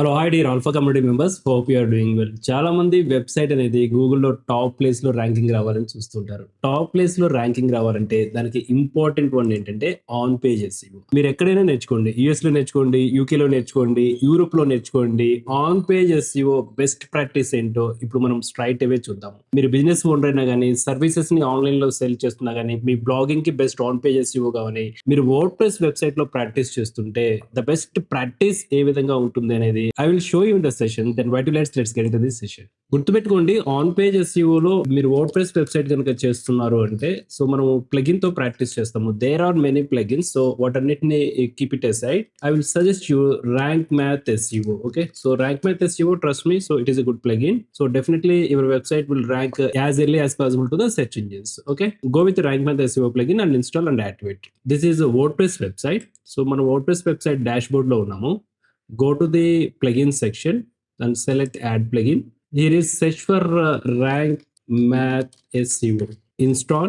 Hello hi dear alpha community members, hope you are doing well. చాలా మంది website అనేది గూగుల్లో టాప్ ప్లేస్ లో ర్యాంకింగ్ రావాలని చూస్తుంటారు. టాప్ ప్లేస్ లో ర్యాంకింగ్ రావాలంటే దానికి ఇంపార్టెంట్ వన్ ఏంటంటే ఆన్ పేజ్ ఎస్ఈఓ. మీరు ఎక్కడైనా నేర్చుకోండి, యుఎస్ లో నేర్చుకోండి, యూకే లో నేర్చుకోండి, యూరోప్ లో నేర్చుకోండి. On page SEO best practice ఏంటో ఇప్పుడు మనం స్ట్రైట్ అవే చూద్దాం. మీరు బిజినెస్ ఓనర్ అయినా కానీ, సర్వీసెస్ ని ఆన్లైన్ లో సెల్ చేస్తున్నా కానీ, మీ బ్లాగింగ్ కి బెస్ట్ ఆన్ పేజ్ ఎస్ఈఓ కానీ, మీరు వర్డ్ ప్రెస్ వెబ్సైట్ లో ప్రాక్టీస్ చేస్తుంటే ద బెస్ట్ ప్రాక్టీస్ ఏ విధంగా ఉంటుంది అనేది I will show you in the session. Then why to let's get into this session. గుర్తుపెట్టుకోండి, ఆన్ పేజ్ ఎస్ఈఓ లో మీరు వర్డ్ ప్రెస్ వెబ్సైట్ కనుక చేస్తున్నారు అంటే, సో మనం ప్లగిన్ తో ప్రాక్టీస్ చేస్తాము. There are many plugins, so వాటన్నిటిని keep it aside. I will suggest you Rank Math SEO. Okay, so Rank Math SEO, trust me, so it is a good plugin. So definitely your website will rank as early as possible to the search engines. Okay, go with the Rank Math SEO plugin and install and activate. This is a WordPress website. So మన WordPress website dashboard లో ఉన్నాము. Go to the plugin section and select add plugin. Here is search for Rank Math SEO. Install,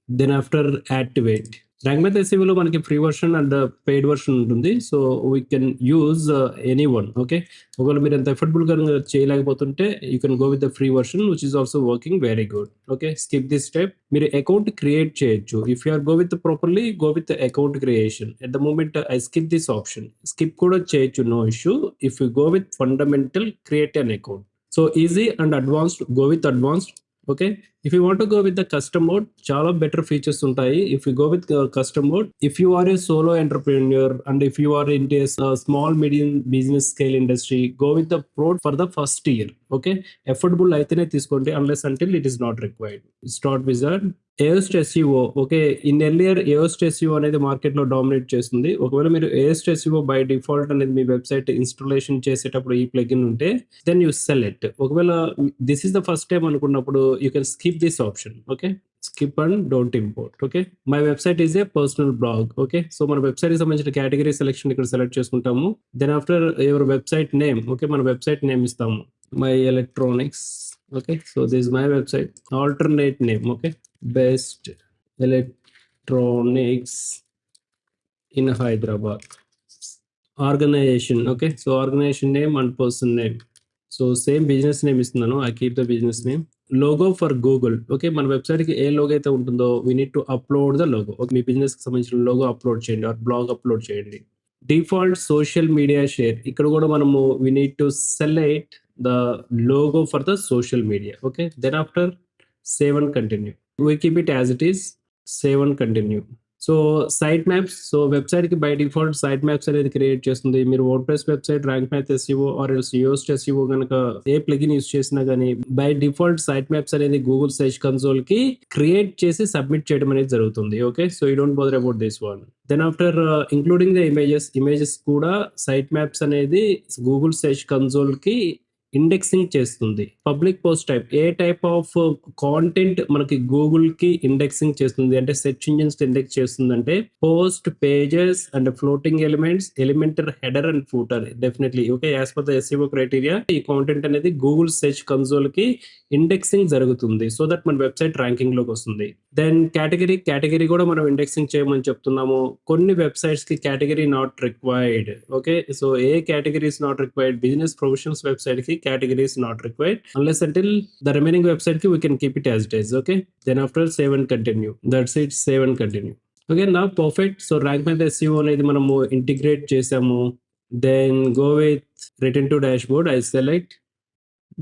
then after activate. Rank math ఎస్ఈఓలో మనకి free version and paid version ఉంటుంది. So we can use any one. Okay, ఒకవేళ మీరు ఎంత ఎఫర్టబుల్ గా చేయలేకపోతుంటే you can go with the free version which is also working very good. Okay, skip this step. మీరు అకౌంట్ క్రియేట్ చేయొచ్చు. If you are go with properly, go with account creation. At the moment I skip this option. Skip కూడా చేయొచ్చు, no issue. If you go with fundamental, create an account. So easy and advanced, go with advanced. Okay, if you want go with the custom mode, చాలా better features ఉంటాయి. If you go with custom mode, if you are a solo entrepreneur and if you are in small medium business scale industry, go with the pro for the first year. Okay, affordable అయితేనే తీసుకోండి, unless until it is not required. Start wizard. ఏయోస్ట్ SEO. Okay, in earlier Yoast SEO అనేది market లో dominate చేస్తుంది. ఒకవేళ మీరు ఏయోస్ట్ SEO by default అనేది మీ website installation చేసేటప్పుడు ఈ ప్లగిన్ ఉంటే, దెన్ యూ సెలెక్ట్. ఒకవేళ this is the first time అనుకున్నప్పుడు you can skip this option. Okay, skip and don't import. Okay, my website is a personal blog. Okay, so మన website కి సంబంధించిన category selection ఇక్కడ select చేసుకుంటాము. Then after your website name. Okay, మన website name ఇస్తాము, my electronics. Okay, so this is my website. Alternate name. Okay, best electronics in Hyderabad. Organization. Okay, so organization name and person name. So same business name ఇస్తున్నాను. I keep the business name. Logo for Google. Okay, మన website కి ఏ logo అయితే ఉంటుందో we need to upload the logo. Okay, me business కి సంబంధించిన logo upload చేయండి are blog upload చేయండి. Default social media share. ఇక్కడ కూడా మనము we need to select the logo for the social media. Okay, then after save and continue. We keep it as it is. Save and continue. So site maps. So website కి by default site maps అనేది create చేస్తుంది. మీరు WordPress website, rank math SEO or Yoast SEO కనుక ఏ plugin use చేసినా కానీ by default site maps అనేది Google search console కి క్రియేట్ చేసి సబ్మిట్ చేయడం అనేది జరుగుతుంది. Okay, so you don't bother about this one. Then after including the images కూడా సైట్ మ్యాప్స్ అనేది గూగుల్ సెర్చ్ కన్సోల్ కి ఇండెక్సింగ్ చేస్తుంది. Public post type, A type of content మనకి గూగుల్ కి ఇండెక్సింగ్ చేస్తుంది అంటే సెర్చ్ ఇంజిన్స్ ఇండెక్స్ చేస్తుంది అంటే post, pages and floating elements, Elementor header and footer. Definitely okay, as per the SEO criteria ఈ content అనేది గూగుల్ సెర్చ్ కన్సోల్ కి indexing జరుగుతుంది, సో దట్ మన వెబ్సైట్ ర్యాంకింగ్ లోకి వస్తుంది. దెన్ కేటగిరీ కూడా మనం ఇండెక్సింగ్ చేయమని చెప్తున్నాము. కొన్ని వెబ్సైట్స్ కి category not required. Okay, so A category is not required, business professionals website కి category is not required unless until the remaining website we can keep it as it is. Okay, then after save and continue. That's it, save and continue. Okay, now perfect. So rank math SEO అనేది మనము integrate చేసాము. Then go with return to dashboard. I select.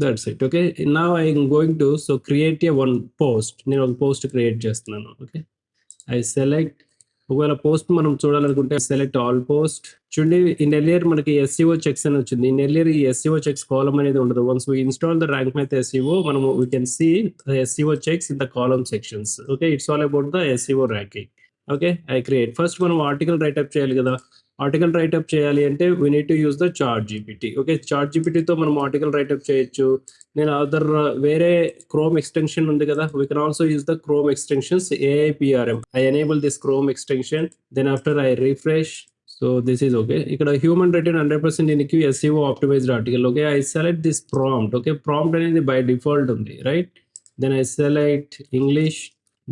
That's it. Okay, now I am going to create a one post. నేను ఒక post create చేస్తున్నాను. Okay, I select. ఒకవేళ post మనం చూడాలనుకుంటే select all post. చూడండి, ఇన్ ఎర్లియర్ మనకి SEO checks అని వచ్చింది. ఇన్ ఎర్లియర్ ఈ ఎస్ఈఓ చెక్స్ కాలమ్ అనేది ఉండదు. Once we install the rank math SEO, మనము we can see SEO checks in the column sections. Okay, it's all about the SEO ranking. Okay, I create. First మనం article writeup చేయాలి కదా. Article writeup చేయాలి అంటే we need to use the chat GPT. Okay, chat జీపీటీతో మనం article write-up చేయొచ్చు. నేను other వేరే క్రోమ్ ఎక్స్టెన్షన్ ఉంది కదా, we can also use the chrome extensions AIPRM. I enable this chrome extension. Then after I refresh. So this is okay. ఇక్కడ human return 100% దీనికి SEO optimized article. Okay, I select this prompt. Okay, prompt అనేది by default ఉంది, right. Then I select English.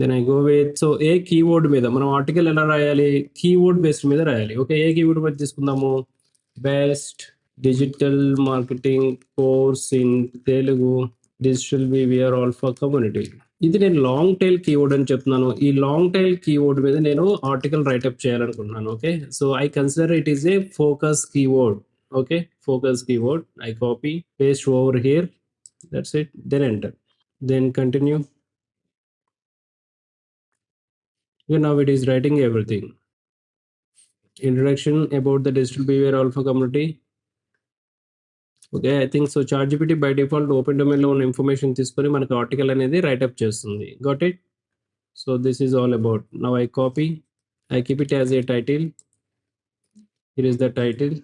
Then I go with a keyword మీద మనం article ఎలా రాయాలి, keyword based మీద రాయాలి. ఓకే, ఏ కీవర్డ్ మీద తీసుకుందాము, best digital marketing course in Telugu digital BVR alpha community. ఇది నేను లాంగ్ టైల్ కీవర్డ్ అని చెప్తున్నాను. ఈ లాంగ్ టైల్ కీవర్డ్ మీద నేను ఆర్టికల్ రైటప్ చేయాలనుకుంటున్నాను. Okay, so I consider it is a focus keyword. Okay, focus keyword. I copy, paste over here. That's it. Then enter. Then continue. Okay, now it is writing everything. Introduction about the digital behavior alpha community. Okay, I think so. ChatGPT by default open domain లో ఉన్న information తీసుకొని మనకు article అనేది write-up చేస్తుంది. Got it? So this is all about. Now I copy. I keep it as a title. Here is the title.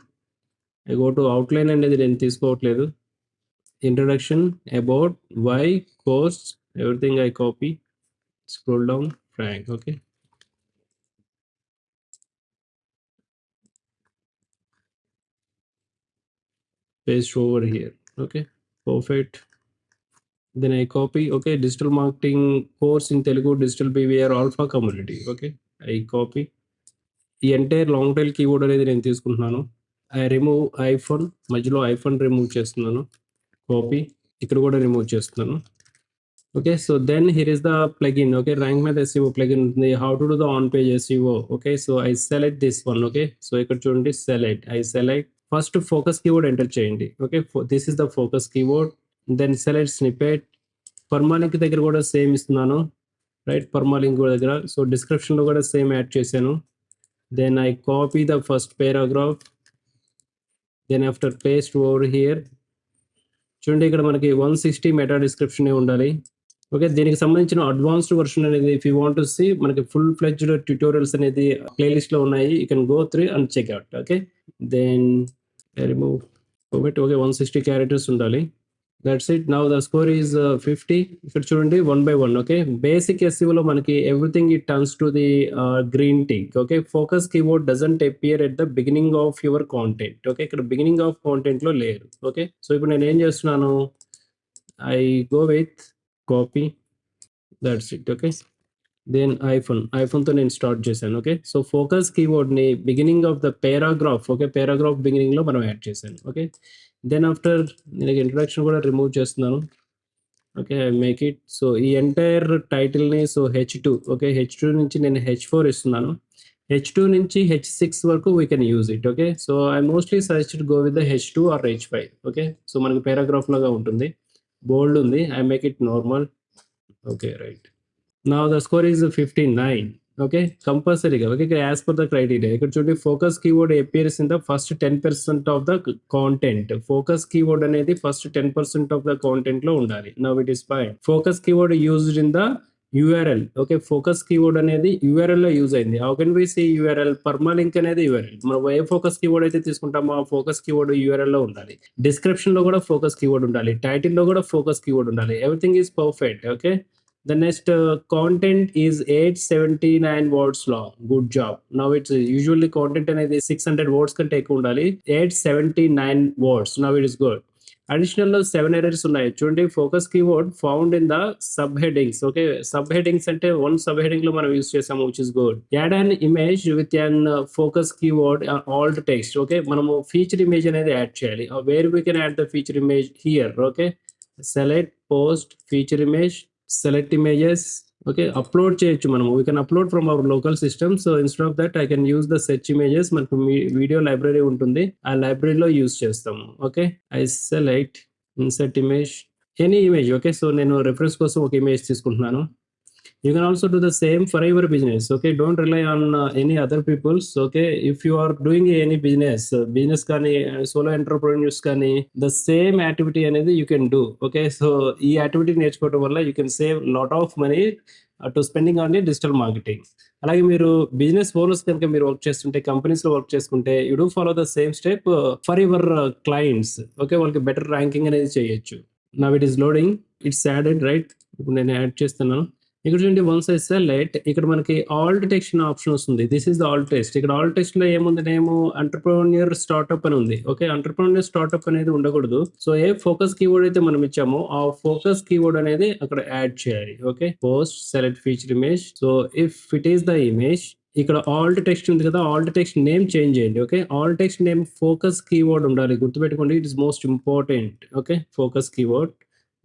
I go to outline అనేది నేను తీసుకోవట్లేదు. Introduction about why course everything I copy. Scroll down. Frank. Okay. Paste over here. Okay, perfect. Then I copy. Okay, digital marketing course in Telugu digital behavior alpha community. Okay, I copy. ఈ entire long tail keyword అనేది నేను తీసుకుంటున్నాను. I remove iPhone, మధ్యలో iPhone remove చేస్తున్నాను. Copy, ఇక్కడ కూడా remove చేస్తున్నాను. Okay, so then here is the plugin. Okay, rank మీద ఎస్ఈఓ ప్లగిన్ ఉంటుంది. How to do the on page SEO. Okay, so I select this one. Okay, so ఇక్కడ చూడండి, select. I select. First focus keyword enter చేయండి. Okay, this is the focus keyword. Then select snippet. పర్మాలింక్ దగ్గర కూడా same ఇస్తున్నాను, right? పర్మాలింక్ దగ్గర. So డిస్క్రిప్షన్లో కూడా same add చేశాను. Then I copy the first paragraph. Then after paste over here. చూడండి, ఇక్కడ మనకి 160 మెటా డిస్క్రిప్షన్ ఉండాలి. ఓకే, దీనికి సంబంధించిన అడ్వాన్స్డ్ వర్షన్ అనేది if you want to see, మనకి ఫుల్ ఫ్లెడ్జ్డ్ ట్యూటోరియల్స్ అనేది ప్లేలిస్ట్ లో ఉన్నాయి. You can go through and check out. Okay, then remove. Okay, 160 characters ఉండాలి. That's it. Now the score is 50. ఇక్కడ చూడండి, 1 by 1. ఓకే, బేసిక్ ఎస్ఈఓలో మనకి everything it turns to the green tick. Okay, focus keyword doesn't appear at the beginning of your content. Okay, ఇక్కడ beginning of content లో లేరు. Okay, so ఇప్పుడు నేను ఏం చేస్తున్నాను, I go with copy. That's it. Okay, then iPhone తో నేను start చేశాను. ఓకే, సో ఫోకస్ కీవర్డ్ ని beginning of the paragraph. Okay, paragraph beginning లో మనం యాడ్ చేశాను. ఓకే, దెన్ ఆఫ్టర్ నేను ఇంట్రడక్షన్ కూడా రిమూవ్ చేస్తున్నాను. Okay, I make it. So ఈ ఎంటైర్ టైటిల్ ని సో H2. ఓకే, H2 నుంచి నేను H4 ఇస్తున్నాను. H2 నుంచి H6 వరకు we can use it. Okay, so I mostly suggest go with the H2 or H5. Okay, so మనకి paragraph లాగా ఉంటుంది. బోల్డ్ ఉంది. I make it normal. Okay, right. Now the score is 59. Okay, కంపల్సరీగా. Okay, as per the criteria. ఇక్కడ చూడండి, focus keyword appears in the first 10% of the content. Focus keyword అనేది first 10% of the content లో ఉండాలి. Now it is fine. Focus keyword used in the URL. Okay, focus keyword అనేది URL లో use అయింది. How can we see URL? Permalink అనేది URL. మనం ఏ focus keyword అయితే తీసుకుంటామో ఆ ఫోకస్ కీవర్డ్ URL లో ఉండాలి. డిస్క్రిప్షన్ లో కూడా ఫోకస్ కీవర్డ్ ఉండాలి. టైటిల్ లో కూడా ఫోకస్ కీవర్డ్ ఉండాలి. Everything is perfect. Okay, the next content is 879 words long. Good job. Now it's usually content అనేది 600 words కంటే ఎక్కువ ఉండాలి. 879 words. Now it is good. Additional లో 7 ఎర్రర్స్ ఉన్నాయి. చూడండి, focus keyword found in the sub headings. Okay, sub headings అంటే one sub heading లో మనం యూస్ చేసాము, which is good. Add an image with an focus keyword Alt text. Okay, మనము feature image అనేది add చేయాలి. Where we can add the feature image here. Okay, select, post, feature image, select images. Okay, upload చేయొచ్చు మనము. we can upload from our local system. So instead of that I can use the search images. మనకు video library ఉంటుంది, ఆ లైబ్రరీలో use చేస్తాము. Okay, I select, insert image, any image. Okay, so నేను reference కోసం ఒక ఇమేజ్ తీసుకుంటున్నాను. You can also do the same for your business. Okay, don't rely on any other people's. Okay, if you are doing any business కానీ solo entrepreneurs కానీ the same activity అనేది you can do. Okay, so ఈ activity నేర్చుకోవడం వల్ల you can save lot of money to spending on digital marketing. అలాగే మీరు business owners కనుక మీరు వర్క్ చేస్తుంటే, కంపెనీస్ లో వర్క్ చేసుకుంటే, you do follow the same step for your clients. Okay, వాళ్ళకి బెటర్ ర్యాంకింగ్ అనేది చేయొచ్చు. Now it is loading. It's added, right? ఇప్పుడు నేను యాడ్ చేస్తున్నాను. ఇక్కడ చూడండి, వన్స్ ఐ సెలెక్ట్, ఇక్కడ మనకి ఆల్ట్ టెక్స్ట్ ఆప్షన్ వస్తుంది. This is the Alt text. ఇక్కడ ఆల్ట్ టెక్స్ట్ లో ఏముంది, నేము ఎంటర్ప్రెన్యూర్ స్టార్ట్అప్ అని ఉంది. ఓకే, ఎంటర్ప్రెన్యూర్ స్టార్ట్అప్ అనేది ఉండకూడదు. సో ఏ ఫోకస్ కీవర్డ్ అయితే మనం ఇచ్చామో ఆ ఫోకస్ కీవర్డ్ అనేది అక్కడ యాడ్ చేయాలి. Okay, post, select feature image. So if it is the image, ఇక్కడ ఆల్ట్ టెక్స్ట్ ఉంది కదా, ఆల్ట్ టెక్స్ట్ నేమ్ చేంజ్ చేయండి. Okay, alt text name focus keyword ఉండాలి, గుర్తుపెట్టుకోండి. It is most important. Okay, focus keyword,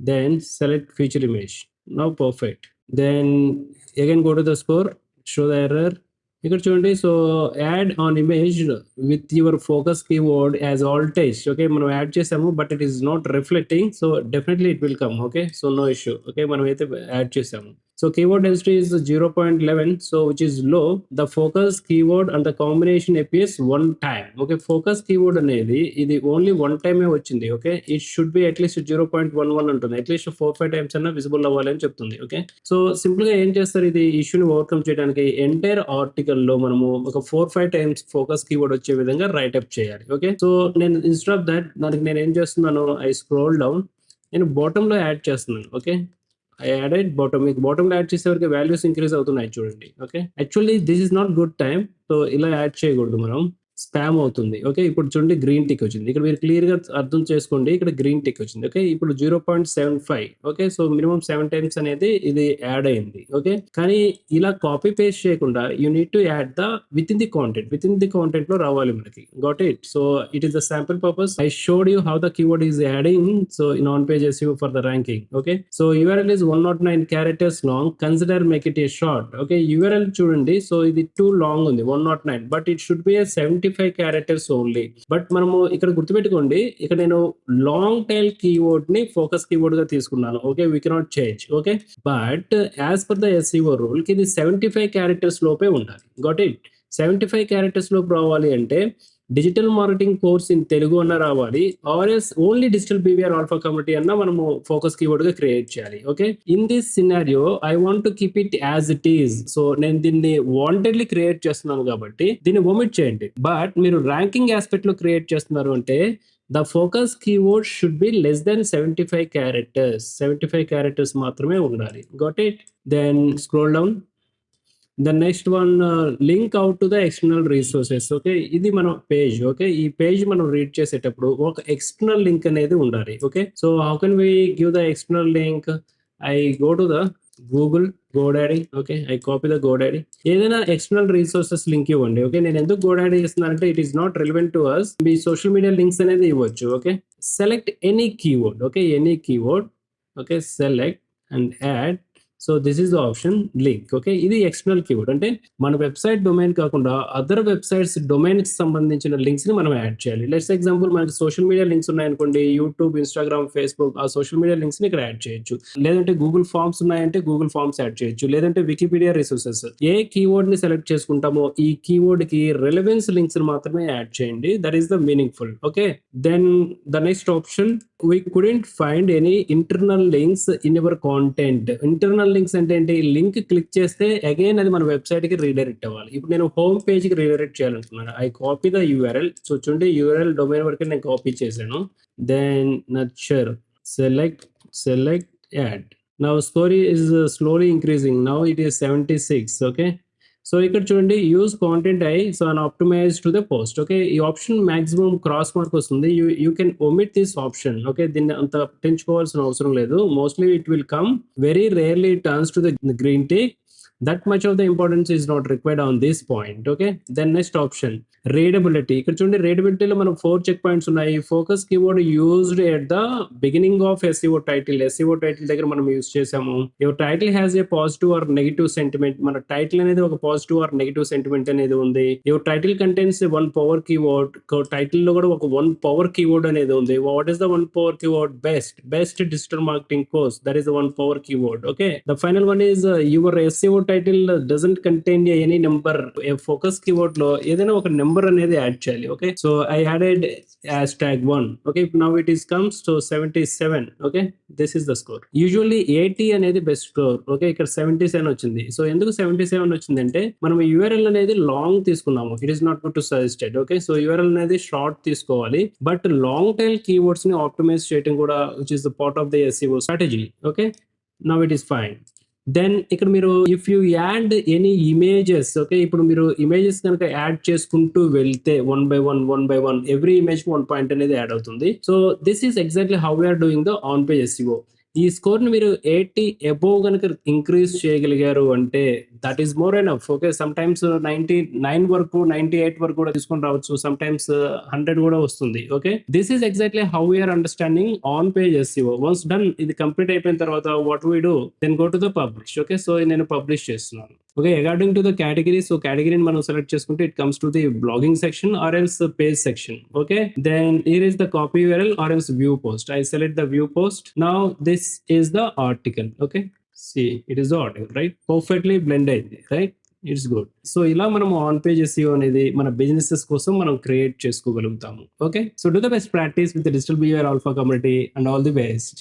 then select feature image. Now perfect. Then again go to the score, show the error. ఇక్కడ చూడండి, so add on image with your focus keyword as all text. Okay, మనం add చేసాము, but it is not reflecting, so definitely it will come. Okay, so no issue. Okay, మనం అయితే add చేసాము. So keyword density is 0.11, so which is low. The focus keyword and the combination appears one time. Okay, focus keyword అనేది ఇది only one టైమే వచ్చింది. Okay, it should be at least 0.11 ఉంటుంది, at least 4-5 times అన్నా visible అవ్వాలి అని చెప్తుంది. ఓకే, సో సింపుల్ గా ఏం చేస్తారు, ఇది ఇష్యూని ఓవర్కమ్ చేయడానికి ఎంటైర్ ఆర్టికల్ లో మనము ఒక 4-5 టైమ్స్ ఫోకస్ కీవర్డ్ వచ్చే విధంగా రైట్ అప్ చేయాలి. ఓకే, సో నేను ఇన్స్టెడ్ ఆఫ్ దట్ దానికి నేను ఏం చేస్తున్నాను, ఐ స్క్రోల్ డౌన్, నేను బాటమ్ లో యాడ్ చేస్తున్నాను. Okay, I added bottom. మీకు బాటమ్ లో యాడ్ చేసేవరకు వాల్యూస్ ఇంక్రీజ్ అవుతున్నాయి చూడండి. Okay, actually this is not good time, so ఇలా యాడ్ చేయకూడదు, మనం స్పామ్ అవుతుంది. ఓకే, ఇప్పుడు చూడండి గ్రీన్ టిక్ వచ్చింది, ఇక్కడ మీరు క్లియర్ గా అర్థం చేసుకోండి, ఇక్కడ గ్రీన్ టిక్ వచ్చింది. ఓకే, ఇప్పుడు 0.75. ఓకే, సో మినిమం 7 టైమ్స్ అనేది ఇది యాడ్ అయింది. ఓకే, కానీ ఇలా కాపీ పేస్ట్ చేయకుండా you need to add the with in the content, with in the content లో రావాలి మనకి. Got it? So it is the sample purpose. I showed you how the keyword is adding so in on page SEO for the ranking. Okay, so URL is 109 characters long, consider make it a short. Okay, URL చూడండి, so ఇది two long ఉంది 109, but it should be a 75 characters only. But మనము ఇక్కడ గుర్తుపెట్టుకోండి, ఇక్కడ నేను long tail keyword ని focus keyword గా తీసుకున్నాను. Okay, we cannot change. Okay, but as per the SEO rule కి ఇది 75 characters లోపే ఉండాలి. Got it? 75 characters లోపు రావాలి అంటే digital marketing course in Telugu అన్న రావాలి, RS only digital BVR alpha community అన్న మనము ఫోకస్ కీవర్డ్ గా క్రియేట్ చేయాలి. Okay, in this scenario I want to keep it as it is. So నేను దీన్ని వాంటెడ్లీ క్రియేట్ చేస్తున్నాను కాబట్టి దీన్ని ఒమిట్ చేయండి. బట్ మీరు ర్యాంకింగ్ ఆస్పెక్ట్ లో క్రియేట్ చేస్తున్నారు అంటే the focus keyword should be less than 75 characters. 75 characters మాత్రమే ఉండాలి. Got it? Then scroll down. The next one, link out to the external resources. Okay, ఇది మన పేజ్. ఓకే, ఈ పేజ్ మనం రీడ్ చేసేటప్పుడు ఒక ఎక్స్టర్నల్ లింక్ అనేది ఉండాలి. Okay, so how can we give the external link? I go to the Google GoDaddy. Okay, I copy the GoDaddy. ఏదైనా external resources link ఇవ్వండి. ఓకే, నేను ఎందుకు GoDaddy ఇస్తున్నానంటే it is not relevant to us. మీ social media links అనేది ఇవ్వచ్చు. Okay, select any keyword. Okay, any keyword. Okay, select and add. So this is the option link. Okay, ఇది external keyword, అంటే మన website domain కాకుండా other websites domain కి సంబంధించిన links ని మనం యాడ్ చేయాలి. లెట్స్ ఎగ్జాంపుల్ మనకి సోషల్ మీడియా లింక్స్ ఉన్నాయనుకోండి, యూట్యూబ్, ఇన్స్టాగ్రామ్, ఫేస్బుక్, ఆ సోషల్ మీడియా లింక్స్ ని ఇక్కడ యాడ్ చేయొచ్చు. లేదంటే గూగుల్ ఫార్మ్స్ ఉన్నాయంటే గూగుల్ ఫార్మ్స్ యాడ్ చేయొచ్చు. లేదంటే వికీపీడియా రిసోర్సెస్. ఏ కీవర్డ్ ని సెలెక్ట్ చేసుకుంటామో ఈ కీవర్డ్ కి రిలవెన్స్ లింక్స్ మాత్రమే యాడ్ చేయండి. That is the meaningful. Okay, then the next option, we couldn't find any internal links in your content. Internal links అంటే ఏంటి? లింక్ క్లిక్ చేస్తే అగైన్ అది మన వెబ్సైట్ కి రీడైరెక్ట్ అవ్వాలి. ఇప్పుడు నేను హోమ్ పేజ్ కి రీడైరెక్ట్ చేయాలనుకున్నాను. I copy the URL. So చూడండి, URL డొమైన్ వరకు నేను కాపీ చేశాను. Then nurture, select add. Now score is slowly increasing. Now it is 76. Okay, so ఇక్కడ చూడండి, use content so and optimize to the post. Okay, ఈ option maximum cross mark వస్తుంది. You can omit this option. Okay, దీన్ని అంత పెంచుకోవాల్సిన అవసరం లేదు. Mostly it will come, very rarely it turns to the green tick. That much of the importance is not required on this point. Okay, then next option, readability. ఇక్కడ చూడండి, రీడబిలిటీలో మనం 4 check points ఉన్నాయి. Focus keyword used at the beginning of SEO title. SEO title దగ్గర మనం use చేసాము. Your title has a positive or negative sentiment. మన title అనేది ఒక పాజిటివ్ ఆర్ నెగిటివ్ సెంటిమెంట్ అనేది ఉంది. Your title contains 1 power keyword. Title లో కూడా ఒక 1 పవర్ కీవర్డ్ అనేది ఉంది. What is the 1 power keyword? Best digital marketing course. That is the 1 power keyword. Okay, the final one is your SEO title doesn't contain any number. A focus keyword లో ఏదైనా ఒక number అనేది add చేయాలి. Okay, so I added #1. Okay, now it is comes to 77. Okay, this is the score. Usually 80 అనేది best score. Okay, ఇక్కడ 77 వచ్చింది. So ఎందుకు 77 వచ్చిందంటే మనం URL అనేది లాంగ్ తీసుకున్నాము. It is not good to suggested. Okay, so URL అనేది short తీసుకోవాలి, బట్ లాంగ్ టైల్ కీవర్డ్స్ ని ఆప్టిమైజ్ చేయడం కూడా which is the part of the SEO strategy. Okay, now it is fine. Then ఇక్కడ మీరు if you add any images. Okay, ఇప్పుడు మీరు images కనుక యాడ్ చేసుకుంటూ వెళ్తే one by one every image 1 point అనేది యాడ్ అవుతుంది. So this is exactly how we're doing the on page SEO. ఈ స్కోర్‌ని మీరు 80 అబోవ్ గనుక ఇంక్రీజ్ చేయగలిగారు అంటే that is more enough. Okay. Sometimes 99 వరకు, 98 వరకు కూడా తీసుకొని రావచ్చు. సమ్‌టైమ్స్ 100 కూడా వస్తుంది. Okay. This is exactly how we are understanding on page SEO. Once done ఇది కంప్లీట్ అయిపోయిన తర్వాత what we do? Then go to the publish. Okay. So నేను పబ్లిష్ చేస్తున్నాను. Okay. According to the category, so కేటగిరీని మనం select చేసుకుంటే it comes to the blogging section or else page section. Okay. Then here is the copy URL or else view post. I select the view post. Now this is the article. Okay. See, it is the article, right? Perfectly blend అయింది, right? It's good. So ఇలా మనం on page SEO అనేది మన businesses కోసం మనం create చేసుకోగలుగుతాము. Okay. So do the best practice with digital behaviour alpha community and all the best.